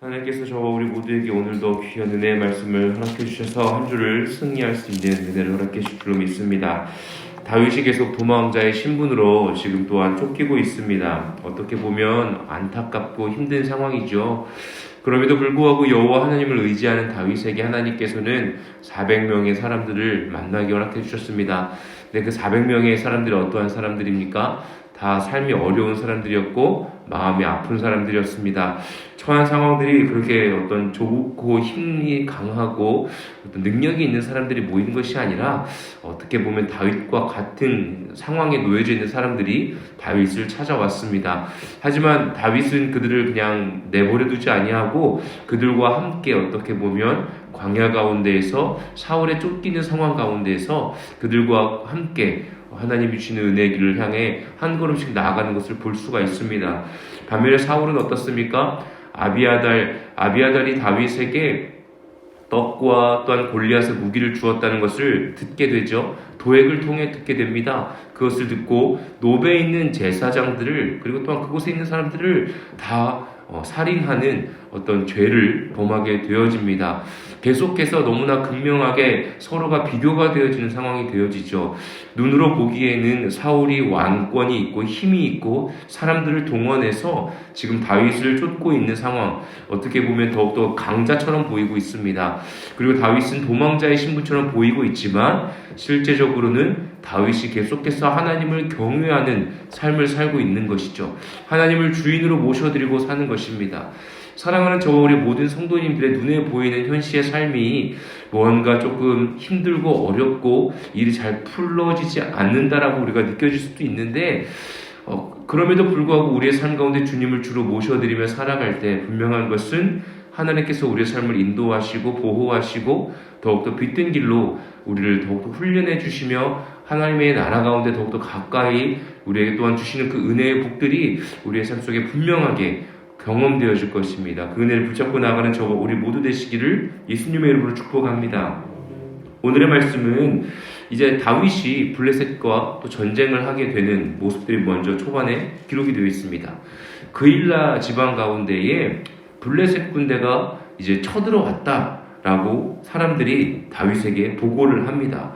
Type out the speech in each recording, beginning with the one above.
하나님께서 저와 우리 모두에게 오늘도 귀한 은혜의 말씀을 허락해 주셔서 한 주를 승리할 수 있는 은혜를 허락해 주실 줄로 믿습니다. 다윗이 계속 도망자의 신분으로 지금 또한 쫓기고 있습니다. 어떻게 보면 안타깝고 힘든 상황이죠. 그럼에도 불구하고 여호와 하나님을 의지하는 다윗에게 하나님께서는 400명의 사람들을 만나게 허락해 주셨습니다. 근데 그 400명의 사람들이 어떠한 사람들입니까? 다 삶이 어려운 사람들이었고 마음이 아픈 사람들이었습니다. 처한 상황들이 그렇게 어떤 좋고 힘이 강하고 어떤 능력이 있는 사람들이 모이는 것이 아니라 어떻게 보면 다윗과 같은 상황에 놓여져 있는 사람들이 다윗을 찾아왔습니다. 하지만 다윗은 그들을 그냥 내버려 두지 아니하고 그들과 함께 어떻게 보면 광야 가운데에서 사울에 쫓기는 상황 가운데에서 그들과 함께 하나님이 주시는 은혜의 길을 향해 한 걸음씩 나아가는 것을 볼 수가 있습니다. 반면에 사울은 어떻습니까? 아비아달이 다윗에게 떡과 또한 골리앗의 무기를 주었다는 것을 듣게 되죠. 도액을 통해 듣게 됩니다. 그것을 듣고 노베에 있는 제사장들을 그리고 또한 그곳에 있는 사람들을 다 살인하는 어떤 죄를 범하게 되어집니다. 계속해서 너무나 극명하게 서로가 비교가 되어지는 상황이 되어지죠. 눈으로 보기에는 사울이 왕권이 있고 힘이 있고 사람들을 동원해서 지금 다윗을 쫓고 있는 상황, 어떻게 보면 더욱더 강자처럼 보이고 있습니다. 그리고 다윗은 도망자의 신분처럼 보이고 있지만 실제적으로는 다윗이 계속해서 하나님을 경외하는 삶을 살고 있는 것이죠. 하나님을 주인으로 모셔드리고 사는 것입니다. 사랑하는 저와 우리 모든 성도님들의 눈에 보이는 현시의 삶이 뭔가 조금 힘들고 어렵고 일이 잘 풀러지지 않는다라고 우리가 느껴질 수도 있는데 그럼에도 불구하고 우리의 삶 가운데 주님을 주로 모셔드리며 살아갈 때 분명한 것은 하나님께서 우리의 삶을 인도하시고 보호하시고 더욱더 빛된 길로 우리를 더욱더 훈련해 주시며 하나님의 나라 가운데 더욱더 가까이 우리에게 또한 주시는 그 은혜의 복들이 우리의 삶 속에 분명하게 경험되어질 것입니다. 그 은혜를 붙잡고 나아가는 저와 우리 모두 되시기를 예수님의 이름으로 축복합니다. 오늘의 말씀은 이제 다윗이 블레셋과 또 전쟁을 하게 되는 모습들이 먼저 초반에 기록이 되어 있습니다. 그일라 지방 가운데에 블레셋 군대가 이제 쳐들어왔다라고 사람들이 다윗에게 보고를 합니다.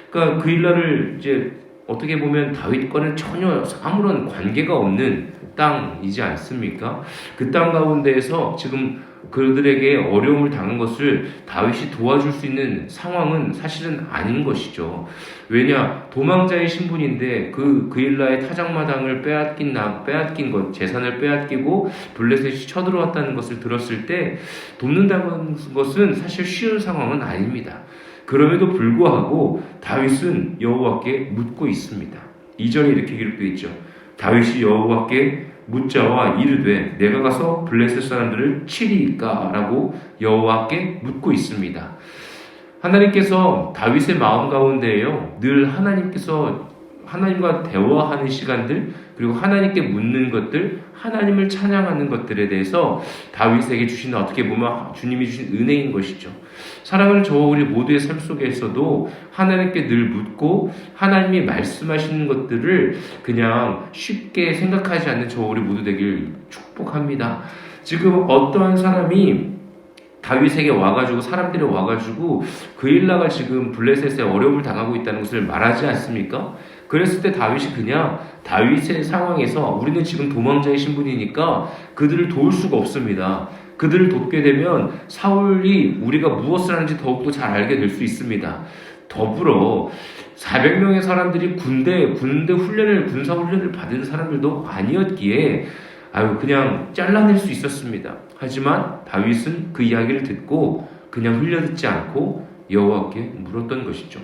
그러니까 그일라를 이제 어떻게 보면 다윗과는 전혀 아무런 관계가 없는 땅이지 않습니까? 그 땅 가운데에서 지금 그들에게 어려움을 당한 것을 다윗이 도와줄 수 있는 상황은 사실은 아닌 것이죠. 왜냐? 도망자의 신분인데 그일라의 타작마당을 빼앗긴 것, 재산을 빼앗기고 블레셋이 쳐들어왔다는 것을 들었을 때 돕는다는 것은 사실 쉬운 상황은 아닙니다. 그럼에도 불구하고 다윗은 여호와께 묻고 있습니다. 2절에 이렇게 기록되어 있죠. 다윗이 여호와께 묻자와 이르되 내가 가서 블레셋 사람들을 치리이까? 라고 여호와께 묻고 있습니다. 하나님께서 다윗의 마음 가운데에요, 늘 하나님께서 하나님과 대화하는 시간들, 그리고 하나님께 묻는 것들, 하나님을 찬양하는 것들에 대해서 다윗에게 주시는 어떻게 보면 주님이 주신 은혜인 것이죠. 사랑하는 저와 우리 모두의 삶 속에서도 하나님께 늘 묻고 하나님이 말씀하시는 것들을 그냥 쉽게 생각하지 않는 저와 우리 모두 되길 축복합니다. 지금 어떠한 사람이 다윗에게 와가지고 사람들이 와가지고 그일라가 지금 블레셋에 어려움을 당하고 있다는 것을 말하지 않습니까? 그랬을 때 다윗이 그냥 다윗의 상황에서 우리는 지금 도망자의 신분이니까 그들을 도울 수가 없습니다. 그들을 돕게 되면 사울이 우리가 무엇을 하는지 더욱더 잘 알게 될 수 있습니다. 더불어 400명의 사람들이 군사 훈련을 받은 사람들도 아니었기에 그냥 잘라낼 수 있었습니다. 하지만 다윗은 그 이야기를 듣고 그냥 흘려듣지 않고 여호와께 물었던 것이죠.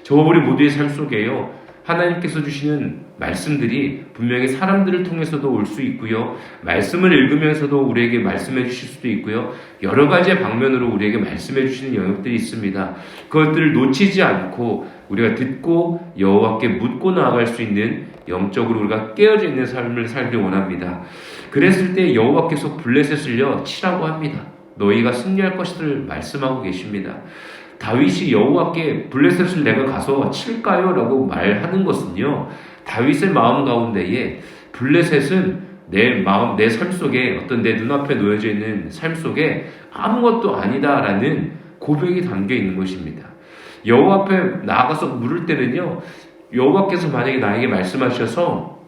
저와 우리 모두의 삶 속에요, 하나님께서 주시는 말씀들이 분명히 사람들을 통해서도 올 수 있고요, 말씀을 읽으면서도 우리에게 말씀해 주실 수도 있고요, 여러 가지의 방면으로 우리에게 말씀해 주시는 영역들이 있습니다. 그것들을 놓치지 않고 우리가 듣고 여호와께 묻고 나아갈 수 있는, 영적으로 우리가 깨어져 있는 삶을 살길 원합니다. 그랬을 때 여호와께서 블레셋을요 치라고 합니다. 너희가 승리할 것을 말씀하고 계십니다. 다윗이 여호와께 블레셋을 내가 가서 칠까요? 라고 말하는 것은요, 다윗의 마음 가운데에 블레셋은 내 마음, 내 삶 속에 어떤 내 눈앞에 놓여져 있는 삶 속에 아무것도 아니다라는 고백이 담겨 있는 것입니다. 여호와 앞에 나아가서 물을 때는요, 여호와께서 만약에 나에게 말씀하셔서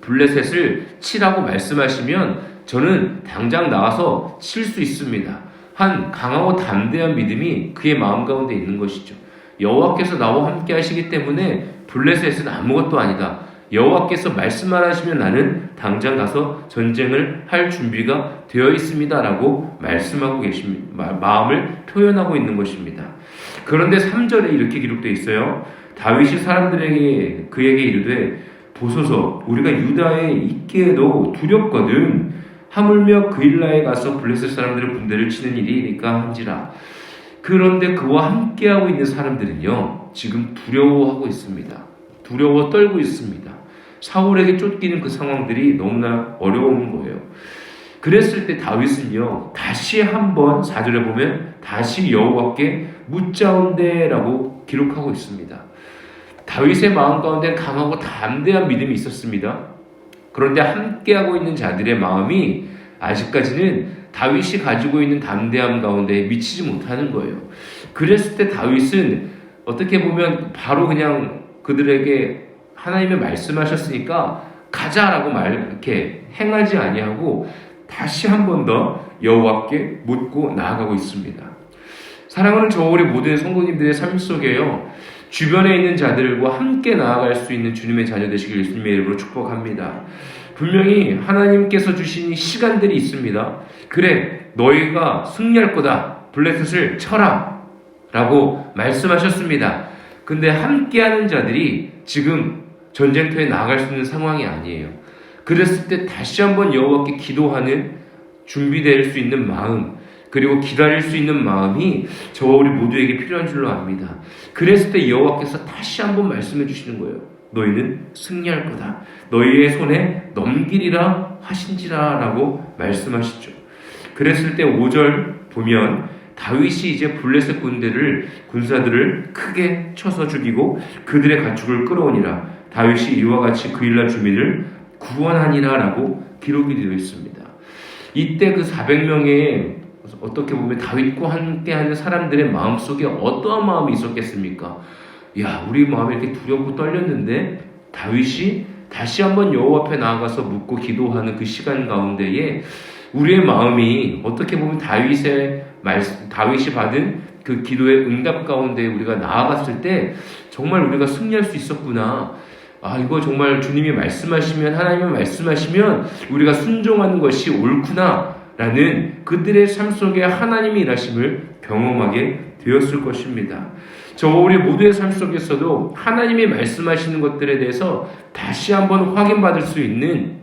블레셋을 치라고 말씀하시면 저는 당장 나가서 칠 수 있습니다. 한 강하고 담대한 믿음이 그의 마음 가운데 있는 것이죠. 여호와께서 나와 함께 하시기 때문에 블레셋은 아무것도 아니다. 여호와께서 말씀만 하시면 나는 당장 가서 전쟁을 할 준비가 되어 있습니다라고 말씀하고 계십니다. 마음을 표현하고 있는 것입니다. 그런데 3절에 이렇게 기록되어 있어요. 다윗이 사람들에게 그에게 이르되 보소서 우리가 유다에 있기에도 두렵거든 하물며 그일라에 가서 블레셋 사람들의 군대를 치는 일이니까 한지라. 그런데 그와 함께하고 있는 사람들은요 지금 두려워하고 있습니다. 두려워 떨고 있습니다. 사울에게 쫓기는 그 상황들이 너무나 어려운 거예요. 그랬을 때 다윗은요 다시 한번 4절에 보면 다시 여호와께 묻자온대라고 기록하고 있습니다. 다윗의 마음 가운데 강하고 담대한 믿음이 있었습니다. 그런데 함께하고 있는 자들의 마음이 아직까지는 다윗이 가지고 있는 담대함 가운데 미치지 못하는 거예요. 그랬을 때 다윗은 어떻게 보면 바로 그냥 그들에게 하나님의 말씀하셨으니까 가자라고 이렇게 행하지 아니하고 다시 한 번 더 여호와께 묻고 나아가고 있습니다. 사랑하는 저 우리 모든 성도님들의 삶 속에요. 주변에 있는 자들과 함께 나아갈 수 있는 주님의 자녀 되시길 예수님의 이름으로 축복합니다. 분명히 하나님께서 주신 시간들이 있습니다. 그래, 너희가 승리할 거다. 블레셋을 쳐라. 라고 말씀하셨습니다. 근데 함께하는 자들이 지금 전쟁터에 나아갈 수 있는 상황이 아니에요. 그랬을 때 다시 한번 여호와께 기도하는 준비될 수 있는 마음, 그리고 기다릴 수 있는 마음이 저와 우리 모두에게 필요한 줄로 압니다. 그랬을 때 여호와께서 다시 한번 말씀해 주시는 거예요. 너희는 승리할 거다. 너희의 손에 넘기리라 하신지라 라고 말씀하시죠. 그랬을 때 5절 보면 다윗이 이제 블레셋 군사들을 크게 쳐서 죽이고 그들의 가축을 끌어오니라. 다윗이 이와 같이 그일라 주민을 구원하니라 라고 기록이 되어 있습니다. 이때 그 400명의 어떻게 보면 다윗과 함께하는 사람들의 마음속에 어떠한 마음이 있었겠습니까? 야, 우리 마음이 이렇게 두렵고 떨렸는데 다윗이 다시 한번 여호와 앞에 나아가서 묻고 기도하는 그 시간 가운데에 우리의 마음이 어떻게 보면 다윗이 받은 그 기도의 응답 가운데 우리가 나아갔을 때 정말 우리가 승리할 수 있었구나. 아, 이거 정말 주님이 말씀하시면, 하나님이 말씀하시면 우리가 순종하는 것이 옳구나 라는 그들의 삶 속에 하나님이 일하심을 경험하게 되었을 것입니다. 저와 우리 모두의 삶 속에서도 하나님이 말씀하시는 것들에 대해서 다시 한번 확인받을 수 있는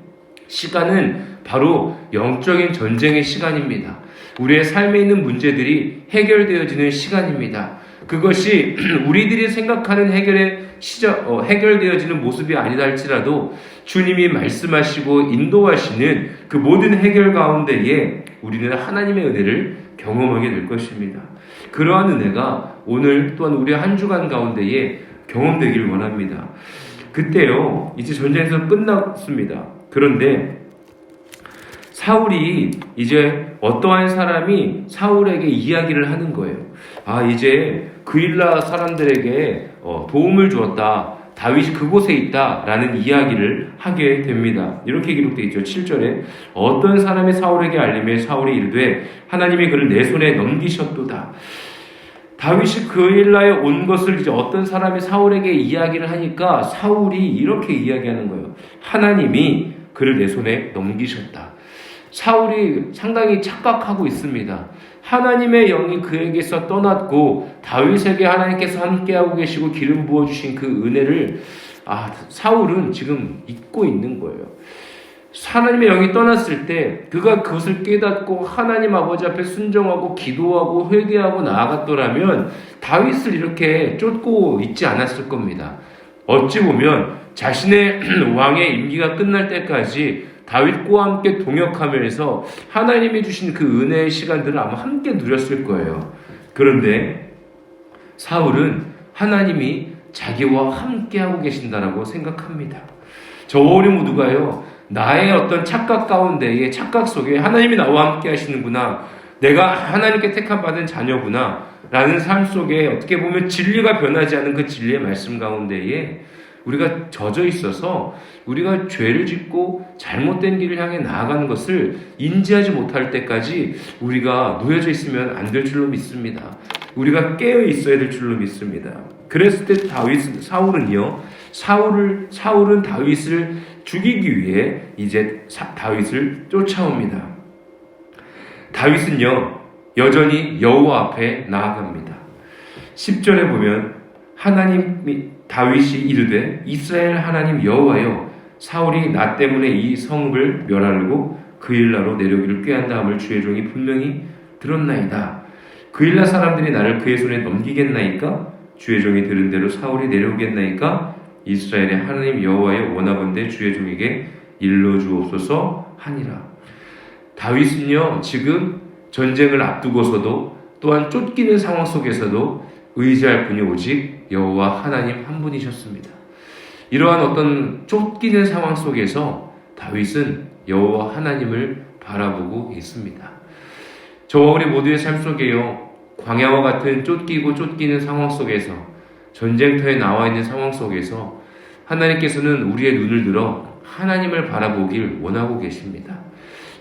시간은 바로 영적인 전쟁의 시간입니다. 우리의 삶에 있는 문제들이 해결되어지는 시간입니다. 그것이 우리들이 생각하는 해결되어지는 모습이 아니다 할지라도 주님이 말씀하시고 인도하시는 그 모든 해결 가운데에 우리는 하나님의 은혜를 경험하게 될 것입니다. 그러한 은혜가 오늘 또한 우리 한 주간 가운데에 경험되길 원합니다. 그때요, 이제 전쟁에서 끝났습니다. 그런데 사울이 이제 어떠한 사람이 사울에게 이야기를 하는 거예요. 아, 이제 그일라 사람들에게 도움을 주었다. 다윗이 그곳에 있다. 라는 이야기를 하게 됩니다. 이렇게 기록되어 있죠. 7절에 어떤 사람이 사울에게 알림해 사울이 이르되 하나님이 그를 내 손에 넘기셨도다. 다윗이 그일라에 온 것을 이제 어떤 사람이 사울에게 이야기를 하니까 사울이 이렇게 이야기하는 거예요. 하나님이 그를 내 손에 넘기셨다. 사울이 상당히 착각하고 있습니다. 하나님의 영이 그에게서 떠났고 다윗에게 하나님께서 함께하고 계시고 기름 부어주신 그 은혜를 사울은 지금 잊고 있는 거예요. 하나님의 영이 떠났을 때 그가 그것을 깨닫고 하나님 아버지 앞에 순종하고 기도하고 회개하고 나아갔더라면 다윗을 이렇게 쫓고 있지 않았을 겁니다. 어찌 보면 자신의 왕의 임기가 끝날 때까지 다윗과 함께 동역하면서 하나님이 주신 그 은혜의 시간들을 아마 함께 누렸을 거예요. 그런데 사울은 하나님이 자기와 함께하고 계신다라고 생각합니다. 저와 우리 모두가요, 나의 어떤 착각 가운데에 착각 속에 하나님이 나와 함께 하시는구나. 내가 하나님께 택함 받은 자녀구나. 라는 삶 속에 어떻게 보면 진리가 변하지 않은 그 진리의 말씀 가운데에 우리가 젖어 있어서 우리가 죄를 짓고 잘못된 길을 향해 나아가는 것을 인지하지 못할 때까지 우리가 놓여져 있으면 안 될 줄로 믿습니다. 우리가 깨어 있어야 될 줄로 믿습니다. 그랬을 때 사울은 다윗을 죽이기 위해 이제 다윗을 쫓아옵니다. 다윗은요 여전히 여호와 앞에 나아갑니다. 10절에 보면 다윗이 이르되 이스라엘 하나님 여호와여 사울이 나 때문에 이 성읍을 멸하려고 그일라로 내려오기를 꾀한다함을 주의 종이 분명히 들었나이다. 그일라 사람들이 나를 그의 손에 넘기겠나이까? 주의 종이 들은 대로 사울이 내려오겠나이까? 이스라엘의 하나님 여호와여 원하건대 주의 종에게 일러주옵소서 하니라. 다윗은요 지금 전쟁을 앞두고서도 또한 쫓기는 상황 속에서도 의지할 분이 오직 여호와 하나님 한 분이셨습니다. 이러한 어떤 쫓기는 상황 속에서 다윗은 여호와 하나님을 바라보고 있습니다. 저와 우리 모두의 삶 속에요 광야와 같은 쫓기는 상황 속에서 전쟁터에 나와 있는 상황 속에서 하나님께서는 우리의 눈을 들어 하나님을 바라보길 원하고 계십니다.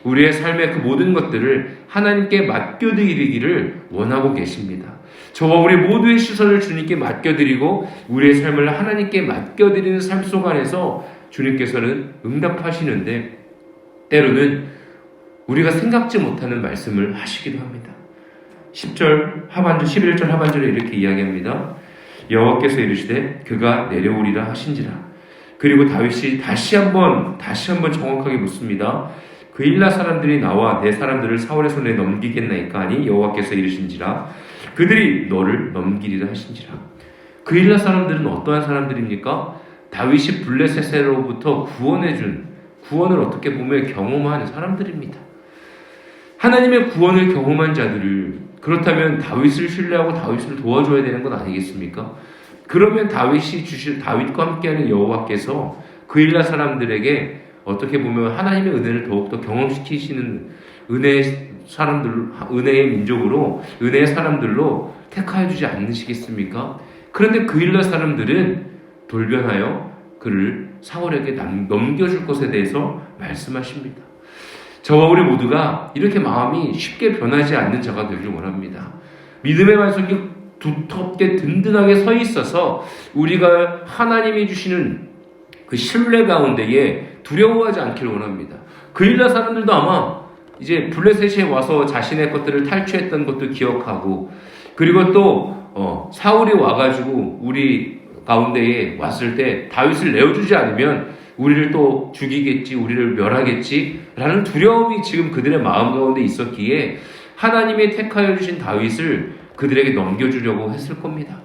우리의 삶의 그 모든 것들을 하나님께 맡겨드리기를 원하고 계십니다. 저와 우리 모두의 시선을 주님께 맡겨드리고 우리의 삶을 하나님께 맡겨드리는 삶 속 안에서 주님께서는 응답하시는데 때로는 우리가 생각지 못하는 말씀을 하시기도 합니다. 11절 하반절에 이렇게 이야기합니다. 여호와께서 이르시되 그가 내려오리라 하신지라. 그리고 다윗이 다시 한번 정확하게 묻습니다. 그일라 사람들이 나와 내 사람들을 사울의 손에 넘기겠나이까 하니 여호와께서 이르신지라. 그들이 너를 넘기리라 하신지라. 그일라 사람들은 어떠한 사람들입니까? 다윗이 블레셋으로부터 구원을 어떻게 보면 경험한 사람들입니다. 하나님의 구원을 경험한 자들을 그렇다면 다윗을 신뢰하고 다윗을 도와줘야 되는 건 아니겠습니까? 그러면 다윗과 함께하는 여호와께서 그일라 사람들에게 어떻게 보면 하나님의 은혜를 더욱더 경험시키시는 은혜의 민족으로 은혜의 사람들로 택하여 주지 않으시겠습니까? 그런데 그일라 사람들은 돌변하여 그를 사울에게 넘겨줄 것에 대해서 말씀하십니다. 저와 우리 모두가 이렇게 마음이 쉽게 변하지 않는 자가 되길 원합니다. 믿음의 반석이 두텁게 든든하게 서 있어서 우리가 하나님이 주시는 그 신뢰 가운데에 두려워하지 않기를 원합니다. 그일라 사람들도 아마 이제 블레셋에 와서 자신의 것들을 탈취했던 것도 기억하고 그리고 또 사울이 와가지고 우리 가운데에 왔을 때 다윗을 내어주지 않으면 우리를 또 죽이겠지, 우리를 멸하겠지 라는 두려움이 지금 그들의 마음 가운데 있었기에 하나님이 택하여 주신 다윗을 그들에게 넘겨주려고 했을 겁니다.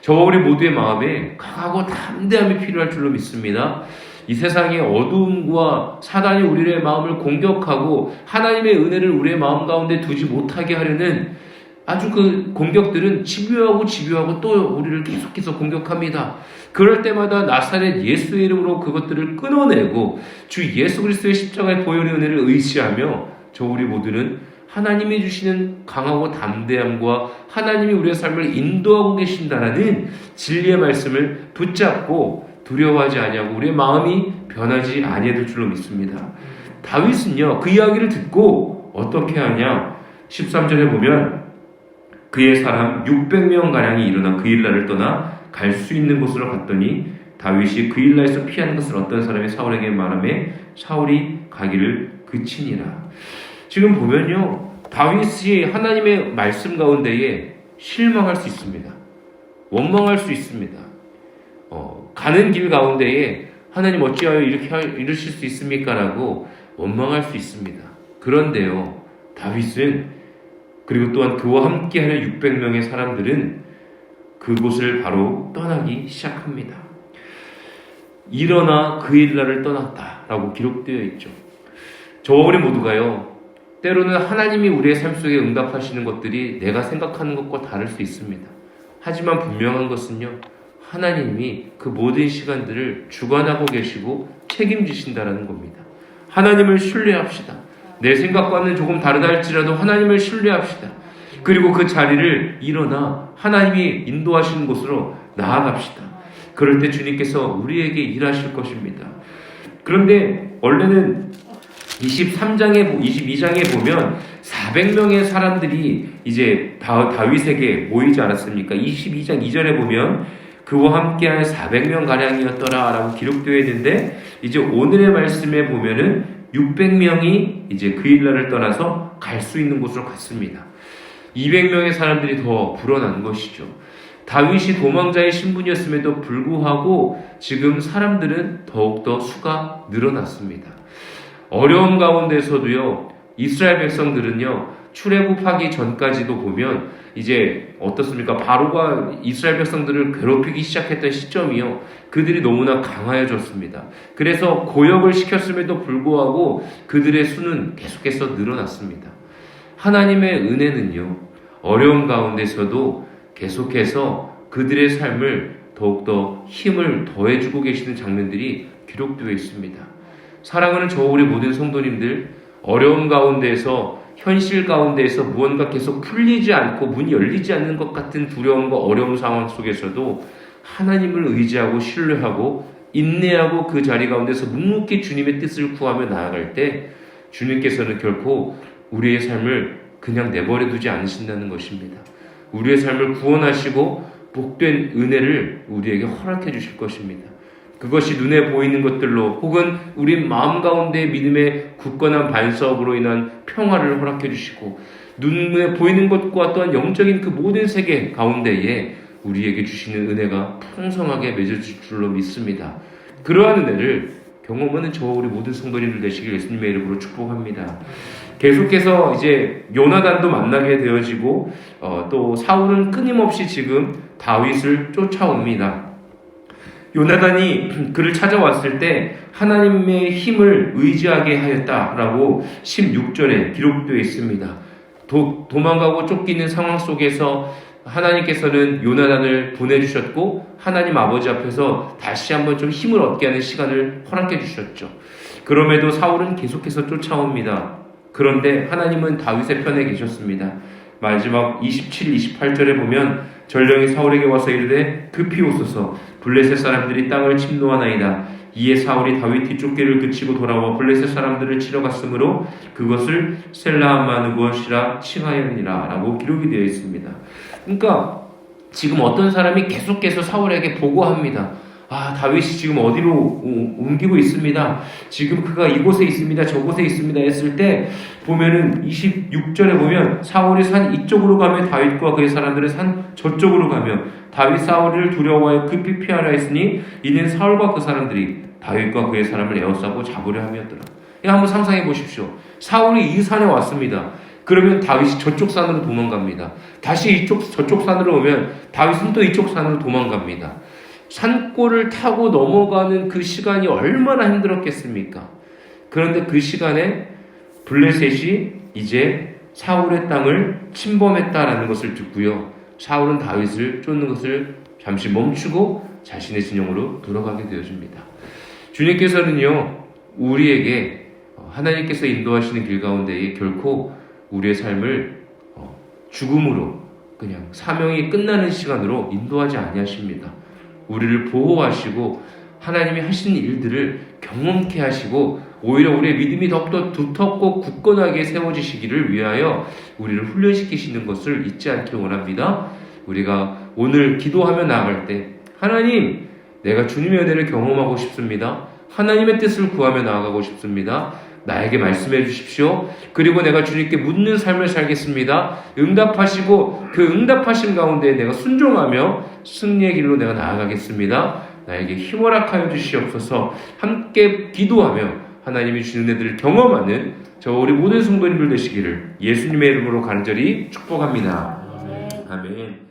저와 우리 모두의 마음에 강하고 담대함이 필요할 줄로 믿습니다. 이 세상의 어두움과 사단이 우리의 마음을 공격하고 하나님의 은혜를 우리의 마음 가운데 두지 못하게 하려는 아주 그 공격들은 집요하고 또 우리를 계속해서 공격합니다. 그럴 때마다 나사렛 예수의 이름으로 그것들을 끊어내고 주 예수 그리스도의 십자가의 보혈의 은혜를 의지하며 저 우리 모두는 하나님이 주시는 강하고 담대함과 하나님이 우리의 삶을 인도하고 계신다라는 진리의 말씀을 붙잡고 두려워하지 아니하고 우리의 마음이 변하지 아니할 줄로 믿습니다. 다윗은요 그 이야기를 듣고 어떻게 하냐 13절에 보면 그의 사람 600명가량이 일어나 그일라를 떠나 갈 수 있는 곳으로 갔더니 다윗이 그일라에서 피하는 것을 어떤 사람이 사울에게 말하매 사울이 가기를 그치니라. 지금 보면요 다윗이 하나님의 말씀 가운데에 실망할 수 있습니다. 원망할 수 있습니다. 가는 길 가운데에 하나님 어찌하여 이렇게 이러실 수 있습니까? 라고 원망할 수 있습니다. 그런데요 다윗은 그리고 또한 그와 함께하는 600명의 사람들은 그곳을 바로 떠나기 시작합니다. 일어나 그일라를 떠났다라고 기록되어 있죠. 저와 우리 모두가요 때로는 하나님이 우리의 삶 속에 응답하시는 것들이 내가 생각하는 것과 다를 수 있습니다. 하지만 분명한 것은요 하나님이 그 모든 시간들을 주관하고 계시고 책임지신다라는 겁니다. 하나님을 신뢰합시다. 내 생각과는 조금 다르다 할지라도 하나님을 신뢰합시다. 그리고 그 자리를 일어나 하나님이 인도하시는 곳으로 나아갑시다. 그럴 때 주님께서 우리에게 일하실 것입니다. 그런데 원래는 22장에 보면 400명의 사람들이 이제 다윗에게 모이지 않았습니까? 22장 2절에 보면 그와 함께한 400명 가량이었더라 라고 기록되어 있는데, 이제 오늘의 말씀에 보면은 600명이 이제 그 일날을 떠나서 갈 수 있는 곳으로 갔습니다. 200명의 사람들이 더 불어난 것이죠. 다윗이 도망자의 신분이었음에도 불구하고 지금 사람들은 더욱더 수가 늘어났습니다. 어려운 가운데서도요, 이스라엘 백성들은요, 출애굽하기 전까지도 보면 이제 어떻습니까? 바로가 이스라엘 백성들을 괴롭히기 시작했던 시점이요, 그들이 너무나 강하여졌습니다. 그래서 고역을 시켰음에도 불구하고 그들의 수는 계속해서 늘어났습니다. 하나님의 은혜는요, 어려운 가운데서도 계속해서 그들의 삶을 더욱더 힘을 더해주고 계시는 장면들이 기록되어 있습니다. 사랑하는 저 우리 모든 성도님들, 어려운 가운데에서, 현실 가운데에서 무언가 계속 풀리지 않고 문이 열리지 않는 것 같은 두려움과 어려운 상황 속에서도 하나님을 의지하고 신뢰하고 인내하고 그 자리 가운데서 묵묵히 주님의 뜻을 구하며 나아갈 때 주님께서는 결코 우리의 삶을 그냥 내버려 두지 않으신다는 것입니다. 우리의 삶을 구원하시고 복된 은혜를 우리에게 허락해 주실 것입니다. 그것이 눈에 보이는 것들로 혹은 우리 마음 가운데 믿음의 굳건한 반석으로 인한 평화를 허락해 주시고, 눈에 보이는 것과 또한 영적인 그 모든 세계 가운데에 우리에게 주시는 은혜가 풍성하게 맺어질 줄로 믿습니다. 그러한 은혜를 경험하는 저 우리 모든 성도님들 되시길 예수님의 이름으로 축복합니다. 계속해서 이제 요나단도 만나게 되어지고 또 사울은 끊임없이 지금 다윗을 쫓아옵니다. 요나단이 그를 찾아왔을 때 하나님의 힘을 의지하게 하였다라고 16절에 기록되어 있습니다. 도망가고 쫓기는 상황 속에서 하나님께서는 요나단을 보내주셨고 하나님 아버지 앞에서 다시 한번 좀 힘을 얻게 하는 시간을 허락해 주셨죠. 그럼에도 사울은 계속해서 쫓아옵니다. 그런데 하나님은 다윗의 편에 계셨습니다. 마지막 27, 28절에 보면 전령이 사울에게 와서 이르되 급히 오소서, 블레셋 사람들이 땅을 침노하나이다. 이에 사울이 다윗 뒤쫓기를 그치고 돌아와 블레셋 사람들을 치러 갔으므로 그것을 셀라함마느곳이라 칭하였니라 라고 기록이 되어 있습니다. 그러니까 지금 어떤 사람이 계속해서 사울에게 보고합니다. 다윗이 지금 어디로 옮기고 있습니다. 지금 그가 이곳에 있습니다. 저곳에 있습니다. 했을 때 보면은 26절에 보면 사울이 산 이쪽으로 가며 다윗과 그의 사람들은 산 저쪽으로 가며 다윗 사울을 두려워하여 급히 피하라 했으니 이는 사울과 그 사람들이 다윗과 그의 사람을 에워싸고 잡으려 함이었더라. 한번 상상해 보십시오. 사울이 이 산에 왔습니다. 그러면 다윗이 저쪽 산으로 도망갑니다. 다시 저쪽 산으로 오면 다윗은 또 이쪽 산으로 도망갑니다. 산골을 타고 넘어가는 그 시간이 얼마나 힘들었겠습니까? 그런데 그 시간에 블레셋이 이제 사울의 땅을 침범했다라는 것을 듣고요, 사울은 다윗을 쫓는 것을 잠시 멈추고 자신의 진영으로 돌아가게 되어집니다. 주님께서는요, 우리에게 하나님께서 인도하시는 길 가운데에 결코 우리의 삶을 죽음으로, 그냥 사명이 끝나는 시간으로 인도하지 아니하십니다. 우리를 보호하시고 하나님이 하시는 일들을 경험케 하시고 오히려 우리의 믿음이 더욱더 두텁고 굳건하게 세워지시기를 위하여 우리를 훈련시키시는 것을 잊지 않기 원합니다. 우리가 오늘 기도하며 나아갈 때, 하나님, 내가 주님의 은혜를 경험하고 싶습니다. 하나님의 뜻을 구하며 나아가고 싶습니다. 나에게 말씀해 주십시오. 그리고 내가 주님께 묻는 삶을 살겠습니다. 응답하시고 그 응답하심 가운데 내가 순종하며 승리의 길로 내가 나아가겠습니다. 나에게 힘 허락하여 주시옵소서. 함께 기도하며 하나님이 주는 은혜들을 경험하는 저 우리 모든 성도님들 되시기를 예수님의 이름으로 간절히 축복합니다. 아멘.